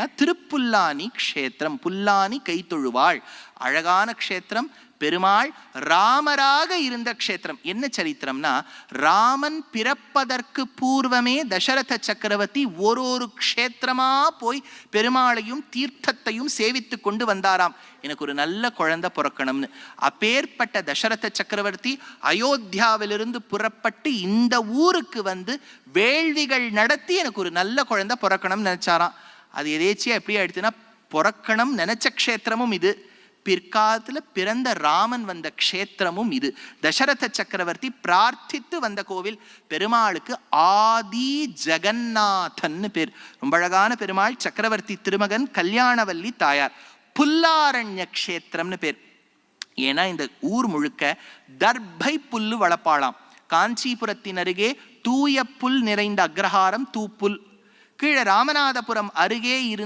திருப்புல்லானி க்ஷேத்திரம். புல்லானி கை தொழுவாள். அழகான க்ஷேத்திரம். பெருமாள் ராமராக இருந்த க்ஷேத்திரம். என்ன சரித்திரம்னா, ராமன் பிறப்பதற்கு பூர்வமே தசரத சக்கரவர்த்தி ஒரு க்ஷேத்திரமா போய் பெருமாளையும் தீர்த்தத்தையும் சேவித்து கொண்டு வந்தாராம். எனக்கு ஒரு நல்ல குழந்தை பிறக்கணும்னு. அப்பேற்பட்ட தசரத சக்கரவர்த்தி அயோத்தியாவிலிருந்து புறப்பட்டு இந்த ஊருக்கு வந்து வேள்விகள் நடத்தி எனக்கு ஒரு நல்ல குழந்தை பிறக்கணும்னு நினைச்சாராம். அது எதேச்சியா எப்படி ஆயிடுச்சுன்னா, பிறக்கணும் நினைச்ச க்ஷேத்திரமும் இது, பிற்காலத்துல பிறந்த ராமன் வந்த க்ஷேத்திரமும் இது. தசரத சக்கரவர்த்தி பிரார்த்தித்து வந்த கோவில். பெருமாளுக்கு ஆதி ஜெகநாதன் பேர். ரொம்ப அழகான பெருமாள். சக்கரவர்த்தி திருமகன், கல்யாணவல்லி தாயார். புல்லாரண்ய க்ஷேத்திரம்னு பேர். ஏன்னா இந்த ஊர் முழுக்க தர்பை புல்லு வளர்ப்பாளாம். காஞ்சிபுரத்தின் அருகே தூய புல் நிறைந்த அக்ரஹாரம் தூப்புல். கீழே ராமநாதபுரம் அருகே இருந்து